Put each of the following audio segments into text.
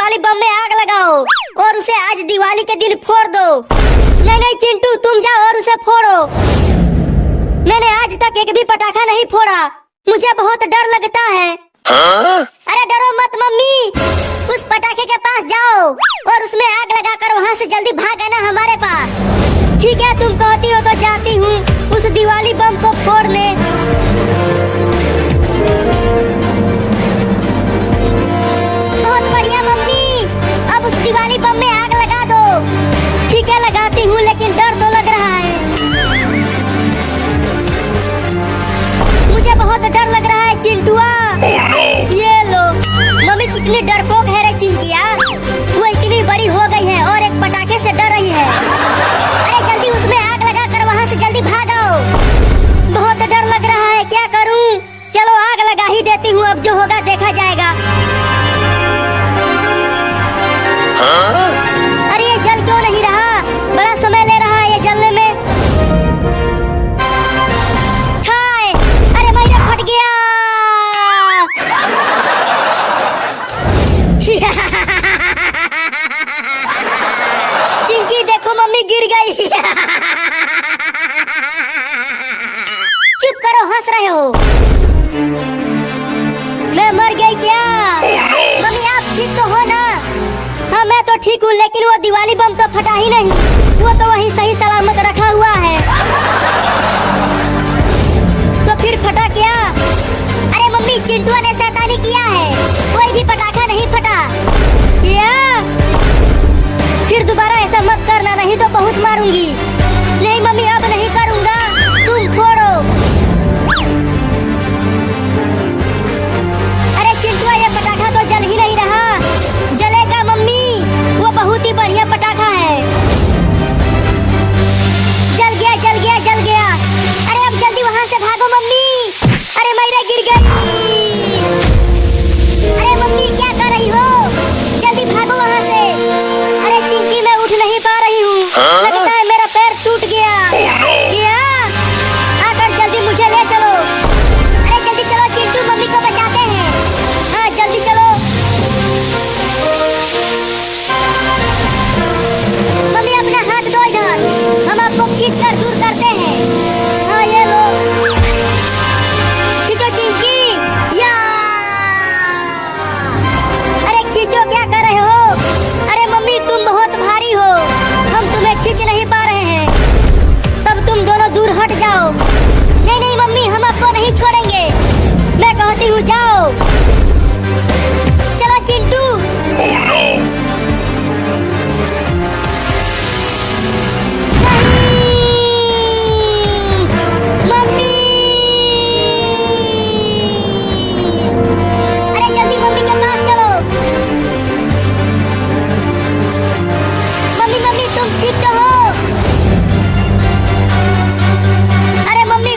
दिवाली बम में आग लगाओ और उसे आज दिवाली के दिन फोड़ दो। नहीं नहीं चिंटू, तुम जाओ और उसे फोड़ो। मैंने आज तक एक भी पटाखा नहीं फोड़ा, मुझे बहुत डर लगता है। अरे डरो मत मम्मी, उस पटाखे के पास जाओ और उसमें आग लगाकर वहाँ से जल्दी भाग आना हमारे पास। ठीक है, तुम कहती हो तो जाती हूँ उस दिवाली बम को फोड़ने। बहुत बढ़िया मम्मी, अब उस दिवाली बम में आग लगा दो। ठीक है लगाती हूँ, लेकिन डर तो लग रहा है, मुझे बहुत डर लग रहा है चिंटुआ। ये लो, मम्मी कितनी डरपोक है रे चिंकिया, वो इतनी बड़ी हो गई है और एक पटाखे से डर रही है। अरे जल्दी उसमें आग लगा कर वहाँ से जल्दी भागो। बहुत डर लग रहा है, क्या करूँ? चलो आग लगा ही देती हूँ, अब जो होगा देखा जाएगा। अरे ये जल क्यों नहीं रहा? बड़ा समय ले रहा है ये जलने में। हाय, अरे मेरा फट गया। चिंकी देखो मम्मी गिर गई। चुप करो, हंस रहे हो। मैं मर गई क्या? मम्मी आप ठीक तो हो ना? हाँ मैं तो ठीक हूँ, लेकिन वो दिवाली बम तो फटा ही नहीं, वो तो वहीं सही सलामत रखा हुआ है। तो फिर फटा क्या? अरे मम्मी चिंटुआ ने शैतानी किया है, कोई भी पटाखा नहीं फटा। क्या? फिर दोबारा ऐसा मत करना, नहीं तो बहुत मारूंगी। नहीं मम्मी अब नहीं करूँगा, तुम फोड़ो। अरे चिंटुआ ये पटाखा तो जल ही नहीं रहा। जलेगा मम्मी, वो बहुत ही बढ़िया पटाखा है। जल गया जल गया जल गया। अरे अब जल्दी वहाँ से भागो मम्मी। अरे मैरा गिर गई। अरे मम्मी क्या कर रही हो? जल्दी भागो वहाँ से। अरे चिंकी मैं उठ नहीं पा रही हूँ, लगता है मेरा पैर टूट गया। क्या? आकर जल्दी मुझे ले चलो। अरे जल्दी चलो चिंटू, मम्मी को बचाते हैं। हाँ जल्दी चलो। मम्मी अपना हाथ दो इधर, हम आपको खींचकर दूर करते हैं। हाँ ये लो, खींचो चिंकी। या अरे खींचो, क्या कर रहे हो? अरे मम्मी तुम बहुत भारी हो, हम तुम्हें खींच नहीं पा रहे हैं। तब तुम दोनों दूर हट जाओ। नहीं नहीं मम्मी, हम आपको नहीं छोड़ेंगे, मैं कहती हूँ जाओ। चलो चिंटू।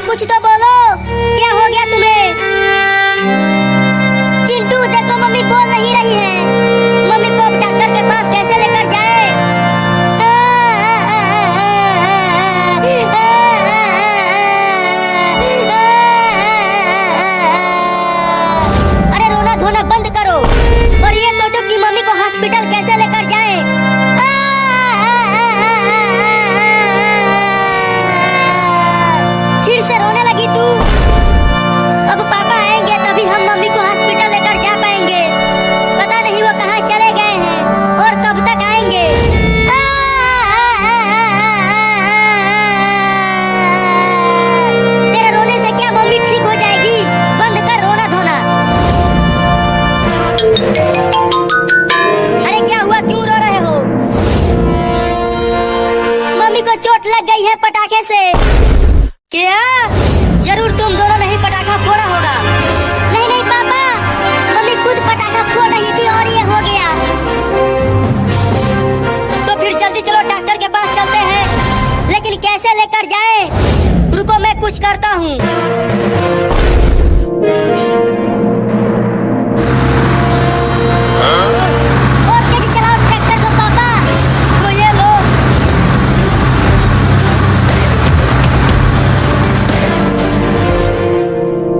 कुछ तो बोलो, क्या हो गया तुम्हें? चिंटू देखो मम्मी बोल नहीं रही है, मम्मी को अब डॉक्टर के पास कैसे लेकर जाए? अरे रोना धोना बंद करो और ये सोचो कि मम्मी को हॉस्पिटल कैसे लेकर जाए। फिर से रोने लगी तू? अब पापा आएंगे तभी हम मम्मी को हॉस्पिटल लेकर जा पाएंगे, पता नहीं वो कहाँ चले गए हैं और कब तक आएंगे। तेरे रोने से क्या मम्मी ठीक हो जाएगी? बंद कर रोना धोना। अरे क्या हुआ, क्यों रो रहे हो? मम्मी को चोट लग गई है पटाखे से। क्या? जरूर तुम दोनों ने ही पटाखा फोड़ा होगा। नहीं नहीं पापा, मम्मी खुद पटाखा फोड़ रही थी और ये हो गया। तो फिर जल्दी चलो डॉक्टर के पास चलते हैं, लेकिन कैसे लेकर जाएं? रुको मैं कुछ करता हूँ। और तेजी चलाओ ट्रैक्टर को पापा। तो ये लो।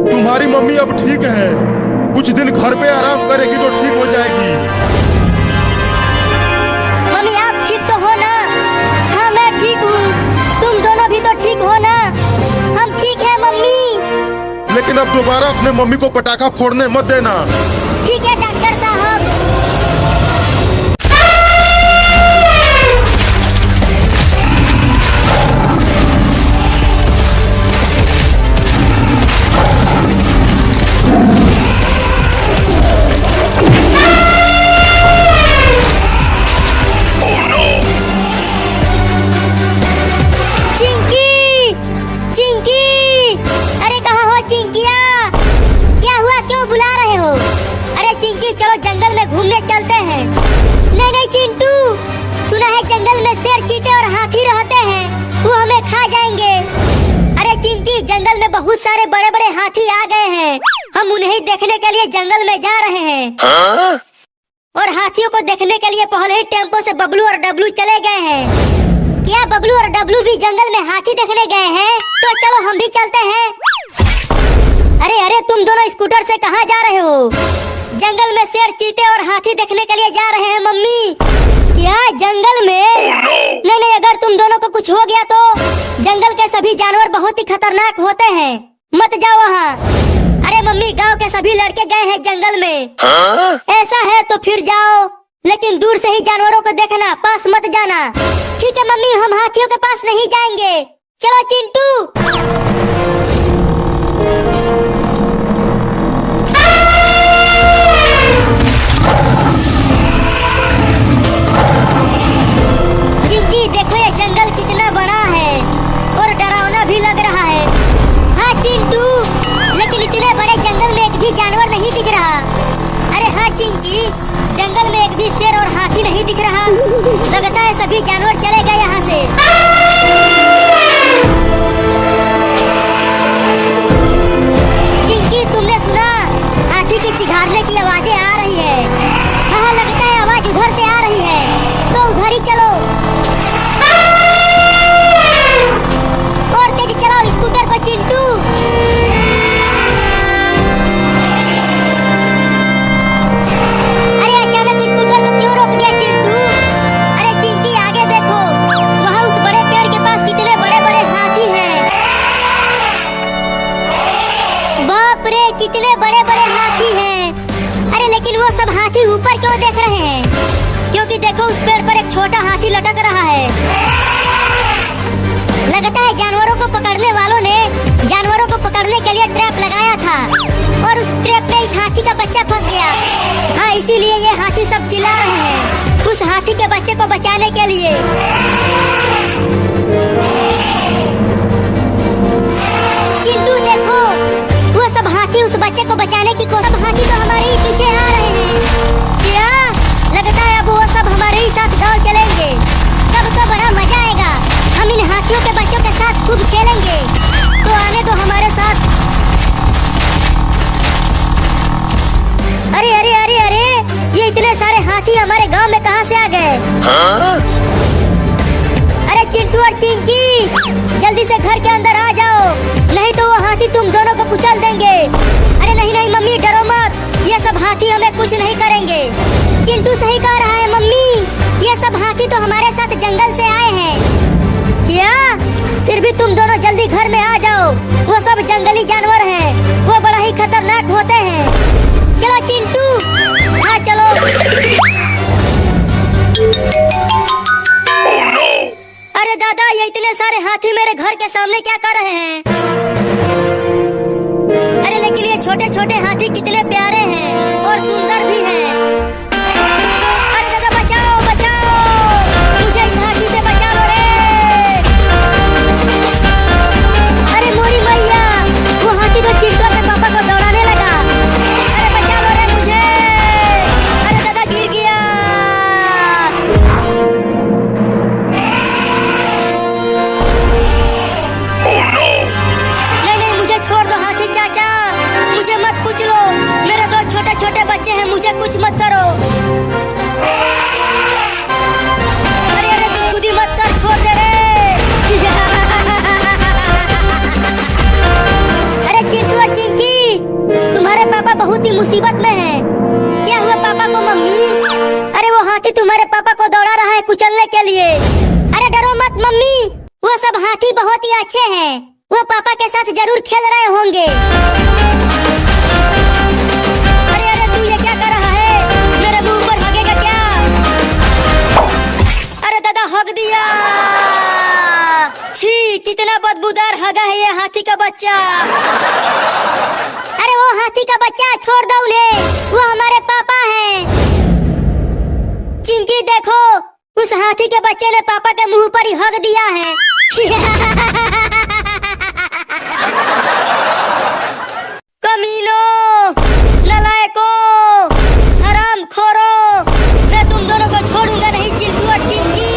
तुम्हारी मम्मी अब ठीक है, कुछ दिन घर पे आराम करेगी तो ठीक हो जाएगी। ठीक हूँ, तुम दोनों भी तो ठीक हो ना? हम ठीक है मम्मी। लेकिन अब दोबारा अपने मम्मी को पटाखा फोड़ने मत देना। ठीक है डॉक्टर साहब। घूमने चलते हैं। नहीं नहीं चिंटू, सुना है जंगल में शेर, चीते और हाथी रहते हैं, वो हमें खा जाएंगे। अरे चिंकी, जंगल में बहुत सारे बड़े बड़े हाथी आ गए हैं, हम उन्हें देखने के लिए जंगल में जा रहे हैं। और हाथियों को देखने के लिए पहले ही टेम्पो से बबलू और डब्लू चले गए हैं। क्या बबलू और डब्लू भी जंगल में हाथी देखने गए हैं? तो चलो हम भी चलते हैं। अरे अरे, तुम दोनों स्कूटर से कहाँ जा रहे हो? जंगल में शेर, चीते और हाथी देखने के लिए जा रहे हैं मम्मी। क्या जंगल में? नहीं नहीं, अगर तुम दोनों को कुछ हो गया तो जंगल के सभी जानवर बहुत ही खतरनाक होते हैं, मत जाओ वहाँ। अरे मम्मी, गांव के सभी लड़के गए हैं जंगल में। ऐसा है तो फिर जाओ, लेकिन दूर से ही जानवरों को देखना, पास मत जाना। ठीक है मम्मी, हम हाथियों के पास नहीं जाएंगे। चलो चिंटू। देखो ये जंगल कितना बड़ा है और डरावना भी लग रहा है। हाँ चिंटू, लेकिन इतने बड़े जंगल में एक भी जानवर नहीं दिख रहा। अरे हाँ चिंकी, जंगल में एक भी शेर और हाथी नहीं दिख रहा। लगता है सभी जानवर चले गए यहाँ से। चिंकी, तुमने सुना? हाथी की चिघाड़ने की आवाजें आ रही है। हाँ, लगता है आवाज उधर से आ रही है, तो उधर ही चलो। चलाओ स्कूटर को चिंटू। अरे अचानक स्कूटर को क्यों रोक दिया चिंटू? अरे चिंकी, आगे देखो, वहाँ उस बड़े पेड़ के पास कितने बड़े बड़े हाथी हैं। बाप रे, कितने बड़े बड़े हाथी हैं। अरे लेकिन वो सब हाथी ऊपर क्यों देख रहे हैं? क्योंकि देखो उस पेड़ पर एक छोटा हाथी लटक रहा है। लगता है जानवरों को पकड़ने वालों ने जानवरों को पकड़ने के लिए ट्रैप लगाया था और उस ट्रैप में इस हाथी का बच्चा फंस गया। हाँ, इसीलिए ये हाथी सब चिल्ला रहे हैं उस हाथी के बच्चे को बचाने के लिए। चिंटू देखो, वो सब हाथी उस बच्चे को बचाने की कोशिश। हाथी तो हमारे ही पीछे आ रहे हैं। क्या लगता है अब वो सब हमारे ही साथ गाँव चलेंगे? तब तो बड़ा मजा आएगा, हम इन हाथियों के बच्चों के साथ खूब खेलेंगे। तो आने दो हमारे साथ। अरे अरे अरे अरे, ये इतने सारे हाथी हमारे गांव में कहां से आ गए? अरे चिंटू और चिंकी, जल्दी से घर के अंदर आ जाओ, नहीं तो वो हाथी तुम दोनों को कुचल देंगे। अरे नहीं नहीं मम्मी, डरो मत, ये सब हाथी हमें कुछ नहीं करेंगे। चिंटू सही कह रहा है मम्मी, ये सब हाथी तो हमारे साथ जंगल से आए हैं। क्या? फिर भी तुम दोनों जल्दी घर में आ जाओ, वो सब जंगली जानवर हैं, वो बड़ा ही खतरनाक होते हैं। चलो चिंटू, हाँ चलो। अरे दादा, ये इतने सारे हाथी मेरे घर के सामने क्या कर रहे हैं? अरे लेकिन ये छोटे छोटे हाथी कितने प्यारे हैं और सुंदर भी हैं। अरे दादा, बचाओ बचाओ, मुझे इस हाथी से बचा लो रे। अरे मोरी मैया, वो हाथी तो चिंटू के पापा को दौड़ाने लगा। अरे बचा लो रे मुझे। अरे दादा, गिर गया। नहीं नहीं, मुझे छोड़ दो हाथी चाचा, मुझे मत कुचलो, मेरे दो छोटे छोटे बच्चे हैं, मुझे कुछ मत करो। अरे अरे, गुदगुदी मत कर, छोड़ दे रे। अरे चिंटू और चिंकी, तुम्हारे पापा बहुत ही मुसीबत में हैं। क्या हुआ पापा को मम्मी? अरे वो हाथी तुम्हारे पापा को दौड़ा रहा है कुचलने के लिए। अरे डरो मत मम्मी, वो सब हाथी बहुत ही अच्छे हैं। वो पापा के साथ जरूर खेल रहे होंगे। अरे अरे तू ये क्या कर रहा है? मेरे मुंह पर हगेगा क्या? अरे दादा हग दिया। छी, कितना बदबूदार हगा है ये हाथी का बच्चा। अरे वो हाथी का बच्चा छोड़ दो उन्हें, वो हमारे पापा हैं। चिंकी देखो, उस हाथी के बच्चे ने पापा के मुंह पर ही हग दिया है। कमीनों, नालायकों, हरामखोरों, मैं तुम दोनों को छोड़ूंगा नहीं, चिंटू और चिंकी।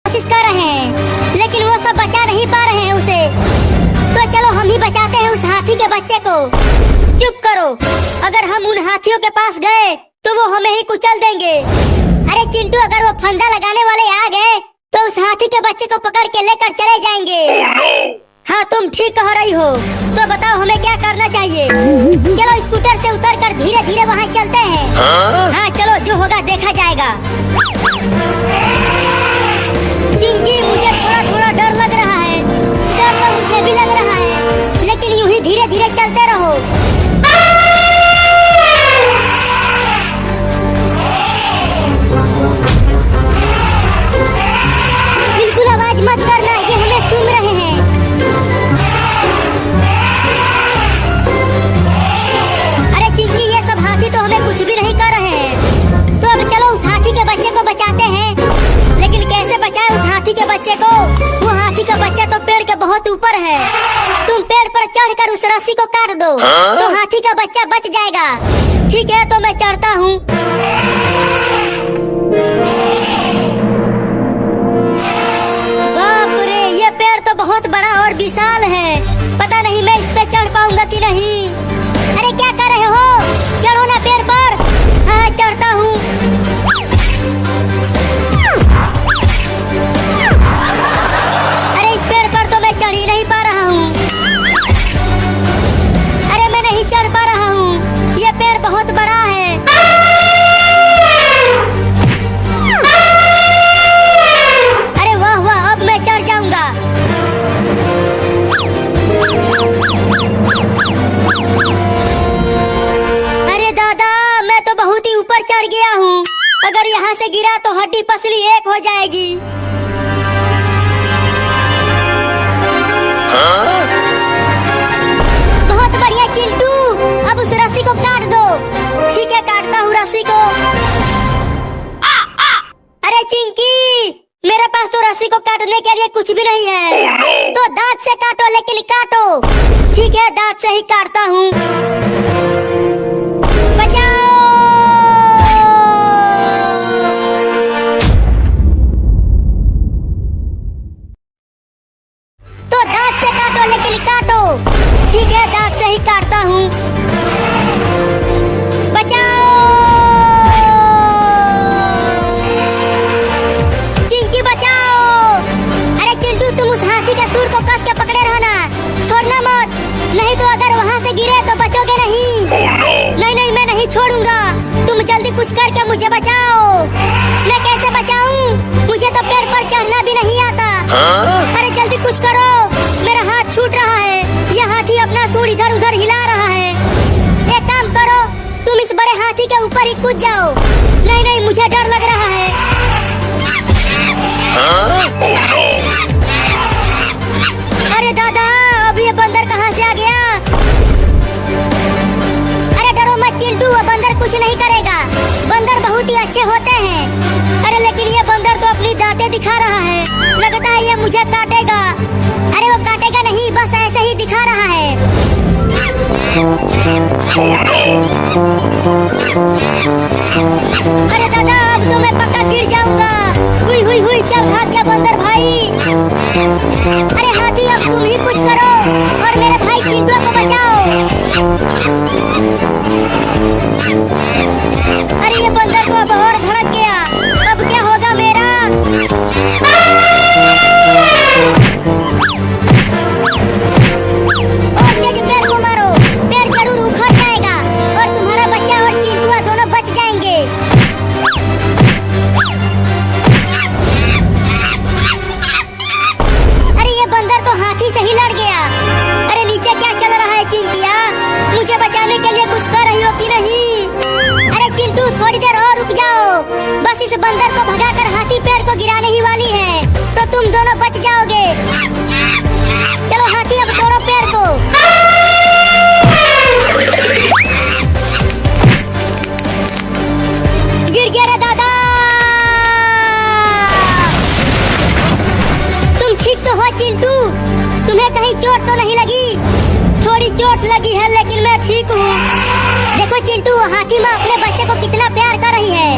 कोशिश कर रहे हैं, लेकिन वो सब बचा नहीं पा रहे हैं उसे। तो चलो हम ही बचाते हैं उस हाथी के बच्चे को। चुप करो, अगर हम उन हाथियों के पास गए तो वो हमें ही कुचल देंगे। अरे चिंटू, अगर वो फंदा लगाने वाले आ गए तो उस हाथी के बच्चे को पकड़ के लेकर चले जाएंगे। हाँ, तुम ठीक कह रही हो। तो बताओ हमें क्या करना चाहिए? चलो स्कूटर से उतरकर धीरे धीरे वहाँ चलते हैं। हाँ चलो, जो होगा देखा जाएगा। चिंकी, मुझे थोड़ा थोड़ा डर लग रहा है। डर तो मुझे भी लग रहा है, लेकिन यूं ही धीरे धीरे चलते रहो। बिल्कुल आवाज मत करना, ये हमें सुन रहे हैं। अरे चिंकी, ये सब हाथी तो हमें कुछ भी नहीं कर रहे हैं। तो अब चलो उस हाथी के बच्चे को बचाते हैं। लेकिन कैसे बचाए उस हाथी के बच्चे को? वो हाथी का बच्चा तो पेड़ के बहुत ऊपर है। तुम पेड़ पर चढ़कर उस रस्सी को काट दो तो हाथी का बच्चा बच जाएगा। ठीक है, तो मैं चढ़ता हूँ। बाप रे, ये पेड़ तो बहुत बड़ा और विशाल है। पता नहीं मैं इस पे चढ़ पाऊंगा कि नहीं। अरे क्या कर रहे हो? चढ़ो ना पेड़ पर। हाँ, चढ़ता हूँ। अरे इस पेड़ पर तो मैं चढ़ ही नहीं पा रहा हूँ। अरे मैं नहीं चढ़ पा रहा हूँ, ये पेड़ बहुत बड़ा है। अरे वाह वाह, अब मैं चढ़ जाऊंगा। अरे दादा, मैं तो बहुत ही ऊपर चढ़ गया हूँ। अगर यहाँ से गिरा तो हड्डी पसली एक हो जाएगी। बहुत बढ़िया चिंटू, अब उस रस्सी को काट दो। ठीक है, काटता हूँ रस्सी को। अरे चिंकी, मेरे पास तो रस्सी को काटने के लिए कुछ भी नहीं है। तो दांत से काटो, लेकिन काटो। ठीक है, दांत से ही काटता हूँ। बचाओ! तो दांत से काटो, लेकिन काटो। ठीक है, दांत से ही काटता हूँ। बचाओ! चिंकी बचाओ! अरे चिंटू, तुम उस हाथी के सूंड को कस के पकड़े रहना, छोड़ना मत, नहीं तो अगर वहाँ से गिरे तो बचोगे नहीं। नहीं नहीं, मैं नहीं छोड़ूंगा। तुम जल्दी कुछ करके मुझे बचाओ। मैं कैसे बचाऊं? मुझे तो पेड़ पर चढ़ना भी नहीं आता। अरे जल्दी कुछ करो, मेरा हाथ छूट रहा है। ये हाथी अपना सूंड इधर उधर हिला रहा है। एक काम करो, तुम इस बड़े हाथी के ऊपर ही कूद जाओ। नहीं नहीं, मुझे डर लग रहा है। अरे दादा, अब ये बंदर कहाँ से आ गया? अरे डरो मत चिंटू, वो बंदर कुछ नहीं करेगा। बंदर बहुत ही अच्छे होते हैं। अरे लेकिन ये बंदर तो अपनी दांतें दिखा रहा है। लगता है ये मुझे काटेगा। अरे वो काटेगा नहीं, बस ऐसे ही दिखा रहा है। अरे दादा, अब तो मैं पक्का गिर जाऊंगा। हुई हुई हुई, चल भाग जा बंदर भाई। अरे हाथी, अब तुम ही कुछ करो और मेरे भाई चिंटू को बचाओ। अरे ये बंदर तो अब और भड़क गया। अब क्या होगा मेरा? और तेज पेड़ को मारो, पेड़ जरूर उखड़ जाएगा और तुम्हारा बच्चा और चिंटू दोनों बच जाएंगे। गिराने ही वाली है, तो तुम दोनों बच जाओगे। चलो हाथी अब तोड़ो पेड़ को। गिर गया रे दादा। तुम ठीक तो हो चिंटू? तुम्हें कहीं चोट तो नहीं लगी? थोड़ी चोट लगी है लेकिन मैं ठीक हूँ। देखो चिंटू, हाथी माँ अपने बच्चे को कितना प्यार कर रही है।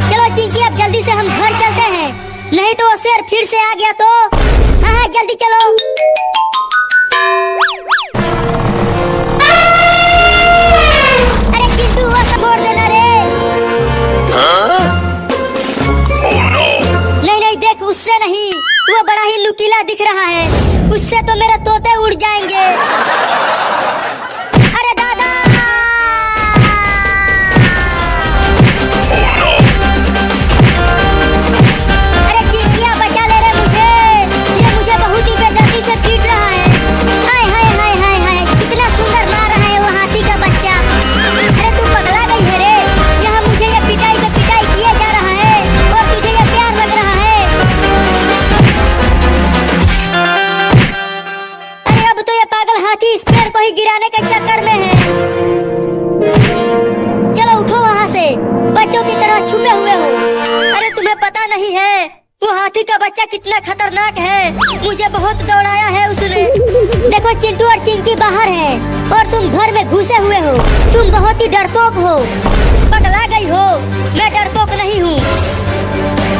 चलो चिंकी, अब जल्दी से हम घर चलते हैं, नहीं तो वो शेर फिर से आ गया तो। हाँ हाँ जल्दी चलो। अरे चिंटू, वो सब छोड़ देना रे। नहीं नहीं, देख उससे नहीं, वो बड़ा ही नुकीला दिख रहा है, उससे तो मेरे तोते उड़ जाएंगे। अरे दादा! अरे चिंकिया बचा ले रे मुझे, ये मुझे बहुत ही बेदर्दी से पीट रहा है। हाय हाय हाय हाय हाय, कितना सुंदर मार रहा है वो हाथी का बच्चा। अरे तू पगला गई है रे, यहाँ मुझे ये पिटाई पे पिटाई किया जा रहा है और तुझे ये प्यार लग रहा है। अरे अब तो ये पागल हाथी इस पेड़ को ही गिराने के चक्कर में है। चलो उठो वहाँ से, बच्चों की तरह छुपे हुए हो। अरे तुम्हें पता नहीं है वो हाथी का बच्चा कितना खतरनाक है, मुझे बहुत दौड़ाया है उसने। देखो चिंटू और चिंकी बाहर है और तुम घर में घुसे हुए हो। तुम बहुत ही डरपोक हो। पगला गई हो, मैं डरपोक नहीं हूँ।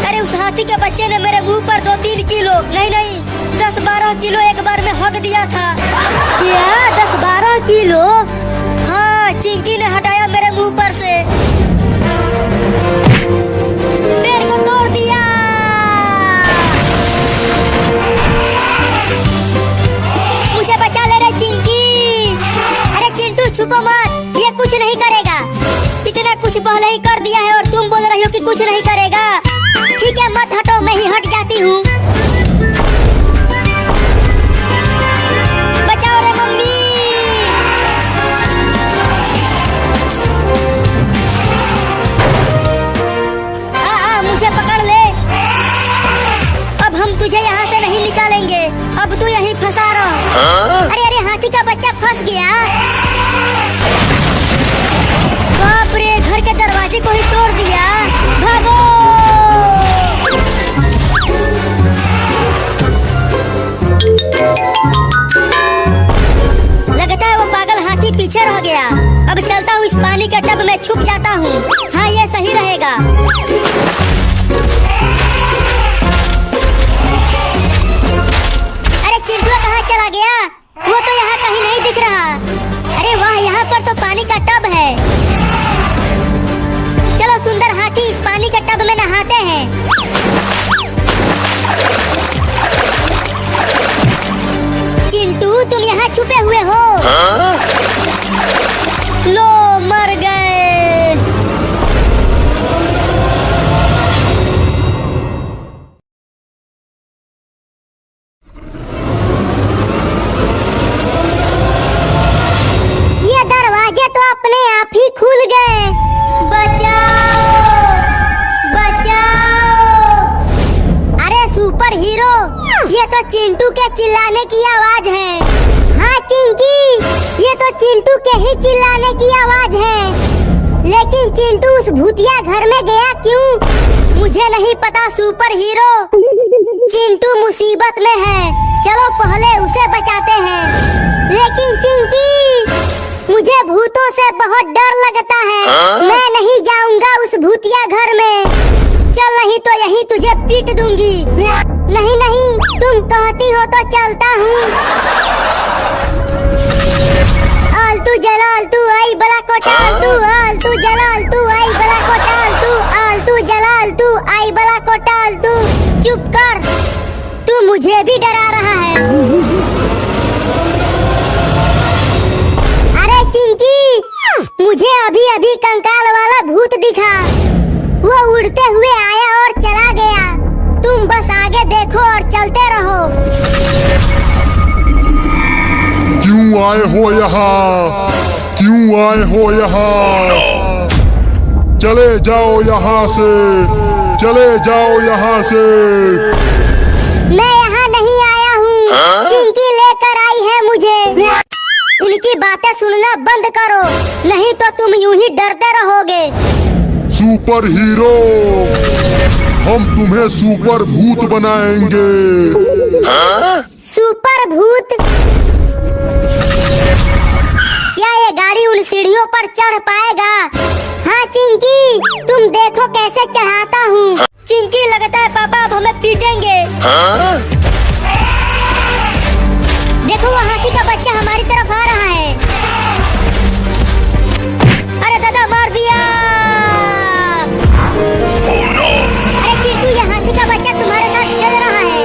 अरे उस हाथी के बच्चे ने मेरे मुंह पर 2-3 किलो नहीं 10-12 किलो एक बार में हक दिया था। क्या 10-12 किलो? हाँ, चिंकी ने हटाया मेरे मुंह पर से। पेड़ को तोड़ दिया। मुझे बचा ले रे चिंकी। अरे चिंटू छुपो मत, ये कुछ नहीं करेगा। इतना कुछ पहले ही कर दिया है और तुम बोल रही हो कि कुछ नहीं करेगा। ठीक है, मत हटो, मैं ही हट जाती हूँ। बचाओ रे मम्मी। मुझे पकड़ ले। अब हम तुझे यहाँ से नहीं निकालेंगे, अब तू यहीं फंसा रहा। अरे अरे, हाथी का बच्चा फंस गया। बाप रे, घर के दरवाजे को ही तोड़ दिया। भागो। लगता है वो पागल हाथी पीछे रह गया। अब चलता हूँ, इस पानी के टब में छुप जाता हूँ। हाँ, ये सही रहेगा। अरे चिंटू कहाँ चला गया? वो तो यहाँ कहीं नहीं दिख रहा। अरे वाह, यहाँ पर तो पानी का टब है। चलो सुंदर हाथी, इस पानी के टब में नहाते हैं। चिंटू, तुम यहाँ छुपे हुए हो? लो, मर गए। ये दरवाजे तो अपने आप ही खुल गए। बचाओ, बचाओ। अरे सुपर हीरो, ये तो चिंटू के चिल्लाने की आवाज है। हाँ चिंकी, ये तो चिंटू के ही चिल्लाने की आवाज है। लेकिन चिंटू उस भूतिया घर में गया क्यों? मुझे नहीं पता सुपर हीरो। चिंटू मुसीबत में है, चलो पहले उसे बचाते हैं। लेकिन चिंकी, मुझे भूतों से बहुत डर लगता है। मैं नहीं जाऊंगा उस भूतिया घर में। चल, नहीं तो यहीं तुझे पीट दूंगी। नहीं नहीं, तुम कहती हो तो चलता हूँ। आलतू जलालतू आई बला कोटालतू, आलतू जलालतू आई बला कोटालतू, आलतू जलालतू आई बला कोटालतू। चुप कर, तू मुझे भी डरा रहा है। अरे चिंकी, मुझे अभी अभी कंकाल वाला भूत दिखा। वो उड़ते हुए आया और चला गया। तुम बस आगे देखो और चलते रहो। क्यों आए हो यहाँ? क्यों आए हो यहाँ? चले जाओ यहाँ से, चले जाओ यहाँ से। मैं यहाँ नहीं आया हूँ, चिंकी लेकर आई है मुझे। इनकी बातें सुनना बंद करो, नहीं तो तुम यूं ही डरते रहोगे। सुपर हीरो, हम तुम्हें सुपर भूत बनाएंगे। सुपर भूत? क्या ये गाड़ी उन सीढ़ियों पर चढ़ पाएगा? हाँ चिंकी, तुम देखो कैसे चढ़ाता हूँ। चिंकी, लगता है पापा अब हमें पीटेंगे। देखो वो हाथी का बच्चा हमारी तरफ आ रहा है। अरे दादा, मार दिया। अरे चिंटू, ये हाथी का बच्चा तुम्हारे साथ खेल रहा है,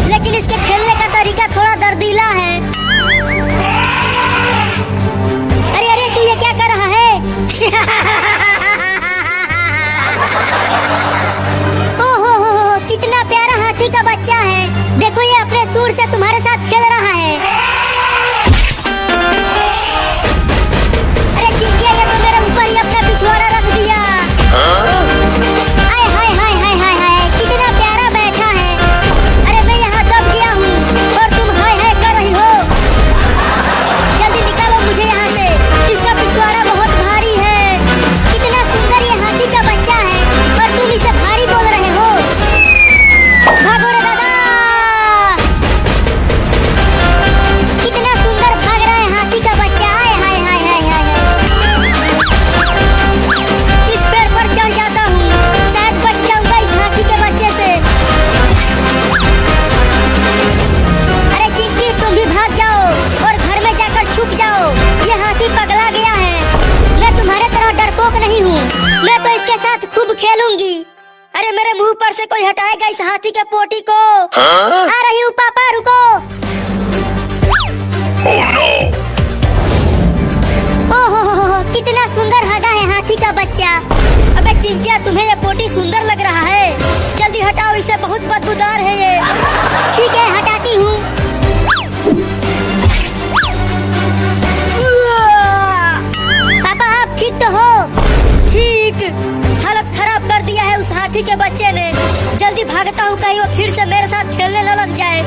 लेकिन इसके खेलने का तरीका थोड़ा दर्दीला है। अरे अरे, तू ये क्या कर रहा है? ओहो, कितना प्यारा हाथी का बच्चा है। देखो ये अपने सूंड से तुम्हारे साथ खेल रहा है। अरे चिंकिया, ये तो मेरे ऊपर ही अपना पिछवाड़ा रख दिया। हाय हाय हाय हाय हाय हाय, कितना प्यारा बैठा है। अरे मैं यहाँ दब गया हूँ और तुम हाय हाय कर रही हो। जल्दी निकालो मुझे यहाँ से, इसका पिछवाड़ा बहुत भारी है। कितना सुंदर ये हाथी का बच्चा है और तुम इसे भारी बोल रहे हो। भागो रे दादा, कितना सुंदर भाग रहा है हाथी का बच्चा। हाय हाय हाय हाय हाय। इस पेड़ पर चढ़ जाता हूँ, शायद बच जाऊंगा इस हाथी के बच्चे से। अरे चिंकी, तुम भी भाग जाओ और घर में जाकर छुप जाओ। ये हाथी पगला गया है। मैं तुम्हारे तरह डरपोक नहीं हूँ, मैं तो इसके साथ खूब खेलूंगी। अरे मेरे मुंह पर से कोई हटाएगा इस हाथी के पोटी को। आ रही हूँ पापा, रुको। ओहो, कितना सुंदर हगा है हाथी का बच्चा। अबे चिंकिया, तुम्हें ये पोटी सुंदर लग रहा है? जल्दी हटाओ इसे, बहुत बदबूदार है ये। ठीक है, हटाती हूँ। पापा, आप ठीक तो हो? ठीक। हालत खराब कर दिया है उस हाथी के बच्चे ने। जल्दी भागता हूँ, कहीं वो फिर से मेरे साथ खेलने न लग जाए।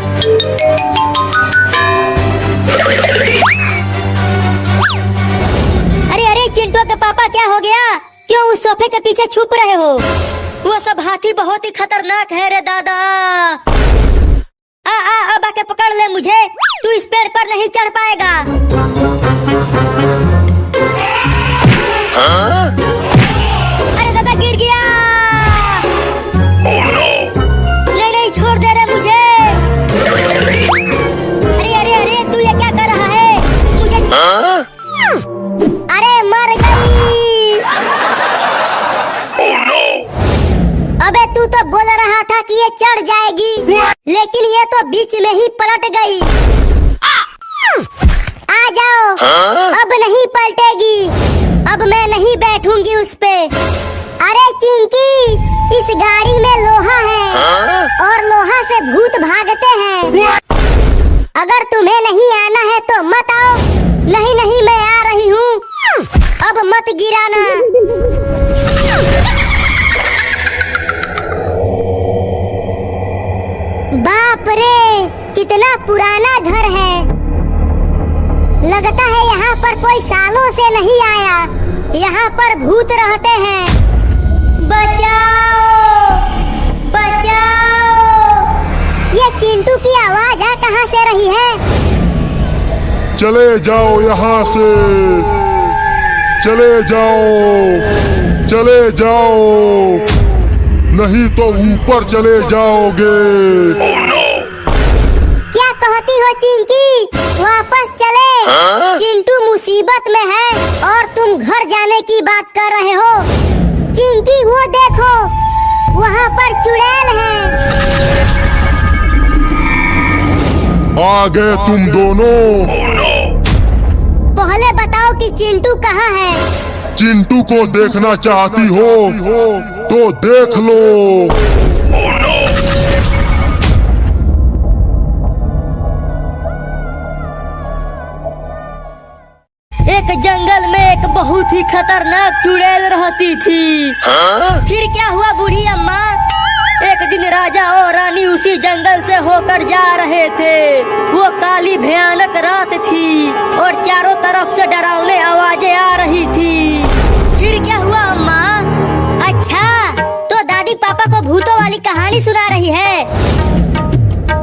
अरे अरे चिंटू के पापा, क्या हो गया? क्यों उस सोफे के पीछे छुप रहे हो? वो सब हाथी बहुत ही खतरनाक है रे दादा। अब आके पकड़ ले मुझे, तू इस पेड़ पर नहीं चढ़ पाएगा। अरे दादा, गिर गया। नहीं, छोड़ दे रे मुझे। अरे अरे अरे, तू ये क्या कर रहा है? मुझे अरे मर गई। अबे तू तो बोल रहा था कि ये चढ़ जाएगी, लेकिन ये तो बीच में ही पलट गई। आ जाओ, अब नहीं पलटेगी। अब मैं नहीं बैठूंगी उस पे। अरे चिंकी, इस गाड़ी में लोहा है और लोहा से भूत भागते हैं। अगर तुम्हें नहीं आना है तो मत आओ। नहीं नहीं, मैं आ रही हूँ। अब मत गिराना। बाप रे, कितना पुराना घर है। लगता है यहाँ पर कोई सालों से नहीं आया। यहाँ पर भूत रहते हैं। बचाओ, बचाओ। ये चिंटू की आवाज है, कहाँ से रही है? चले जाओ यहाँ से, चले जाओ, चले जाओ, नहीं तो ऊपर चले जाओगे। क्या कहती हो चिंकी? वापस चले? चिंटू मुसीबत में है और तुम घर जाने की बात कर रहे हो। चिंकी, वो देखो, वहाँ पर चुड़ैल है। आ गए तुम दोनों। पहले बताओ कि चिंटू कहाँ है? चिंटू को देखना चाहती हो तो देख लो। एक जंगल में एक बहुत ही खतरनाक चुड़ैल रहती थी। फिर क्या हुआ बूढ़ी अम्मा? एक दिन राजा और रानी उसी जंगल से होकर जा रहे थे। वो काली भयानक रात थी और चारों तरफ से डरावनी आवाजें आ रही थी। फिर क्या हुआ अम्मा? अच्छा, तो दादी पापा को भूतों वाली कहानी सुना रही है।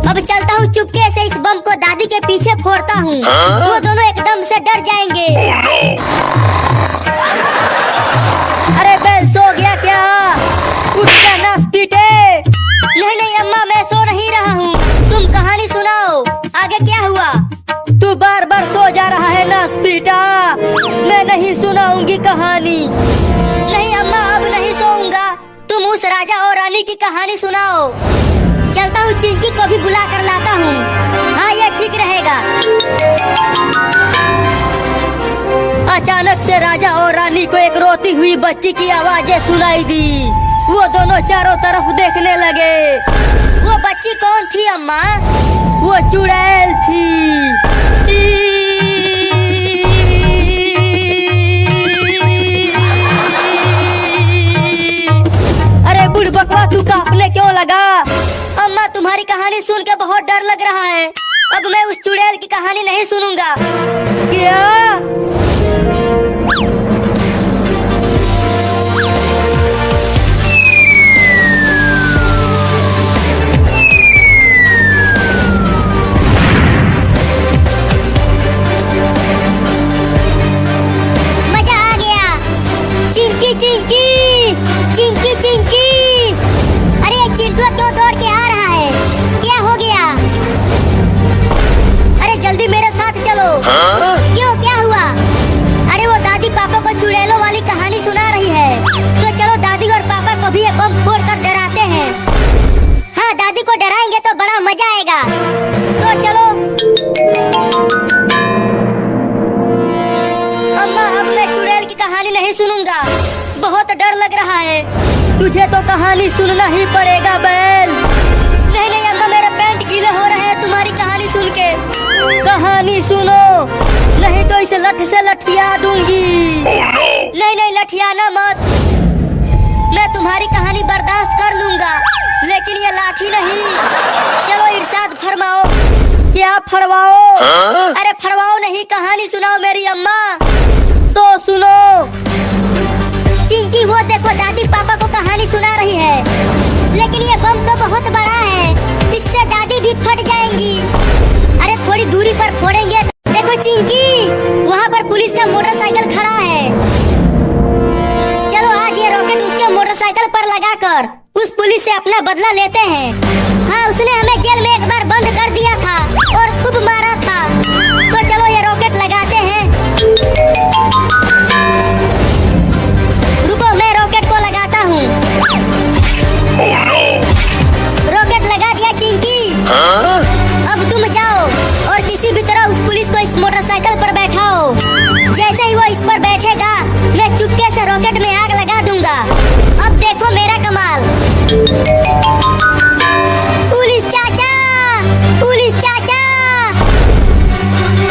अब चलता हूँ चुपके से इस बम को दादी के पीछे फोड़ता हूँ। वो दोनों एकदम से डर जाएंगे। अरे बैल सो गया क्या? उठ जा नास पीटे। नहीं नहीं अम्मा, मैं सो नहीं रहा हूँ, तुम कहानी सुनाओ। आगे क्या हुआ? तू बार बार सो जा रहा है नास पीटा। मैं नहीं सुनाऊंगी कहानी। नहीं अम्मा, अब नहीं सोऊंगा, तुम उस राजा और रानी की कहानी सुनाओ। चलता हूँ चिंकी को भी बुला कर लाता हूँ। हाँ, ये ठीक रहेगा। अचानक से राजा और रानी को एक रोती हुई बच्ची की आवाजें सुनाई दी। वो दोनों चारों तरफ देखने लगे। वो बच्ची कौन थी अम्मा? वो चुड़ैल थी। अरे बुढ़बकवा, तू कांपने क्यों लगा? अम्मा, तुम्हारी कहानी सुन के बहुत डर लग रहा है। अब मैं उस चुड़ैल की कहानी नहीं सुनूंगा। क्या? मजा आ गया। चिंकी चिंकी चिंकी चिंकी। अरे ये चिंटू क्यों दौड़ के आ रहा है? क्या हो गया? अरे जल्दी मेरे साथ चलो। क्यों, क्या हुआ? अरे वो दादी पापा को चुड़ैलों वाली कहानी सुना रही है। तो चलो दादी और पापा को भी ये बम फोड़ कर डराते हैं। हाँ, दादी को डराएंगे तो बड़ा मजा आएगा। तो चलो। अम्मा, अब मैं चुड़ैल की कहानी नहीं सुनूंगा, बहुत डर लग रहा है। तुझे तो कहानी सुनना ही पड़ेगा बैल। नहीं नहीं अम्मा, मेरे पैंट गीले हो रहे हैं तुम्हारी कहानी सुन के। कहानी सुनो, नहीं तो इसे लठ से लठिया दूंगी। नहीं नहीं, लठियाना मत। मैं तुम्हारी कहानी बर्दाश्त कर लूंगा, लेकिन ये लाठी नहीं। चलो इरशाद फरमाओ। क्या फरमाओ? अरे फरमाओ नहीं, कहानी सुनाओ मेरी अम्मा। तो सुनो। चिंकी, वो देखो दादी पापा को कहानी सुना रही है। लेकिन ये बम तो बहुत बड़ा है, इससे दादी भी फट जाएंगी। अरे थोड़ी दूरी पर फोड़ेंगे। देखो चिंकी, वहाँ पर पुलिस का मोटरसाइकिल खड़ा है। चलो आज ये रॉकेट उसके मोटरसाइकिल पर लगाकर उस पुलिस से अपना बदला लेते हैं। हाँ, उसने हमें जेल में एक बार बंद कर दिया था और खूब मारा था। तो चलो ये रॉकेट लगाते हैं। रुको, मैं रॉकेट को लगाता हूँ। रॉकेट लगा दिया चिंकी। अब तुम जाओ और किसी भी तरह उस पुलिस को इस मोटरसाइकिल पर बैठाओ। जैसे ही वो इस पर बैठेगा, मैं चुपके से रॉकेट में आग लगा दूंगा। अब देखो मेरा कमाल। पुलिस चाचा, पुलिस चाचा।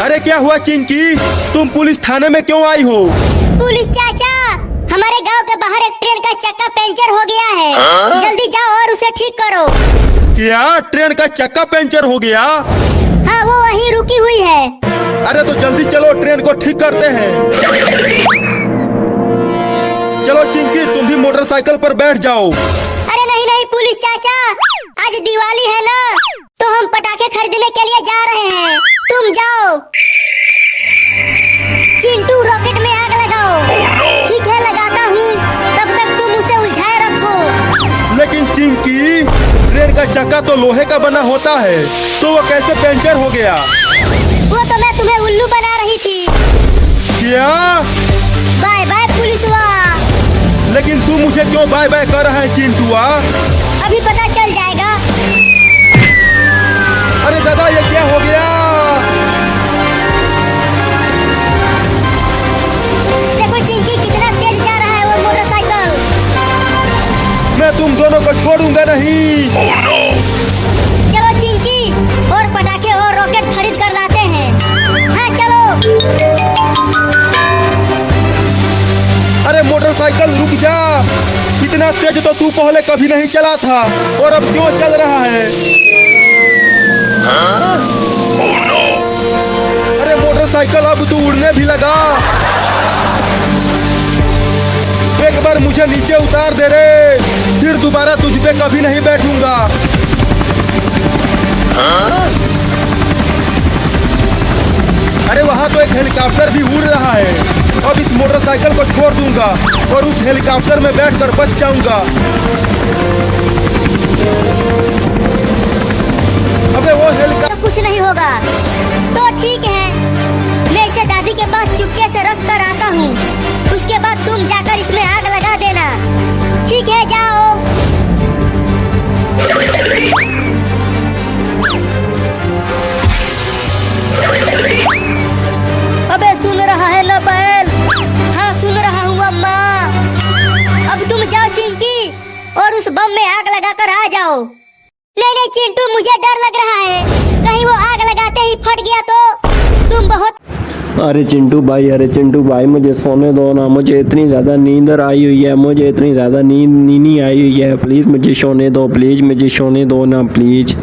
अरे क्या हुआ चिंकी, तुम पुलिस थाने में क्यों आई हो? पुलिस चाचा, हमारे गांव के बाहर एक ट्रेन का चक्का पंचर हो गया है। जल्दी जाओ और उसे ठीक करो। क्या ट्रेन का चक्का पंचर हो गया? हाँ, वो वहीं रुकी हुई है। अरे तो जल्दी चलो, ट्रेन को ठीक करते हैं। चलो चिंकी, तुम भी मोटरसाइकिल पर बैठ जाओ। अरे नहीं नहीं पुलिस चाचा, आज दिवाली है ना, तो हम पटाखे खरीदने के लिए जा रहे हैं। तुम जाओ। चिंटू, रॉकेट में आग लगाओ। ठीक है, लगाता हूँ, तब तक तुम उसे उलझाए रखो। लेकिन चिंकी, ट्रेन का चक्का तो लोहे का बना होता है, तो वो कैसे पंचर हो गया? वो तो मैं तुम्हें उल्लू बना रही थी। क्या? बाय बाय पुलिसवा। लेकिन तू मुझे क्यों बाय बाय कर रहा है चिंटुआ? अभी पता चल जाएगा। अरे दादा, ये क्या हो गया? देखो चिंकी, कितना तेज जा रहा है वो मोटरसाइकिल। मैं तुम दोनों को छोड़ूंगा नहीं। चलो चिंकी, और पटाखे और रॉकेट खरीद कर लाते हैं। हाँ चलो। इतना तेज तो तू पहले कभी नहीं चला था और अब क्यों चल रहा है? अरे मोटरसाइकिल अब तू उड़ने भी लगा। एक बार मुझे नीचे उतार दे रे, फिर दोबारा तुझ पे कभी नहीं बैठूंगा। अरे वहां तो एक हेलीकॉप्टर भी उड़ रहा है। अब इस मोटरसाइकिल को छोड़ दूंगा और उस हेलीकॉप्टर में बैठकर बच जाऊंगा। अबे वो हेलीकॉप्टर तो कुछ नहीं होगा। तो ठीक है, मैं इसे दादी के पास चुपके से रख कर आता हूँ। उसके बाद तुम जाकर इसमें आग लगा देना। ठीक है, जाओ। अबे सुन रहा है ना बैल? हाँ सुन रहा हूँ अम्मा। अब तुम जाओ चिंकी और उस बम में आग लगाकर आ जाओ। नहीं नहीं चिंटू, मुझे डर लग रहा है, कहीं वो आग लगाते ही फट गया तो। तुम बहुत अरे चिंटू भाई मुझे सोने दो ना। मुझे इतनी ज़्यादा नींद आई हुई है, मुझे इतनी ज़्यादा नींद आई हुई है। प्लीज़ मुझे सोने दो, प्लीज़ मुझे सोने दो ना प्लीज़।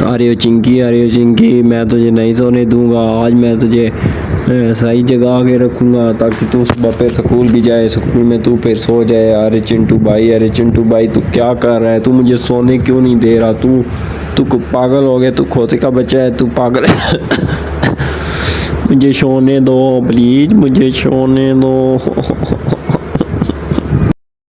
अरे चिंकी, मैं तुझे नहीं सोने दूंगा। आज मैं तुझे सही जगह आके रखूंगा ताकि तू सुबह फिर स्कूल भी जाए, स्कूल में तू फिर सो जाए। अरे चिंटू भाई तू क्या कर रहा है? तू मुझे सोने क्यों नहीं दे रहा? तू पागल हो गया? तू खोते का बच्चा है, तू पागल है। मुझे सोने दो प्लीज, मुझे सोने दो।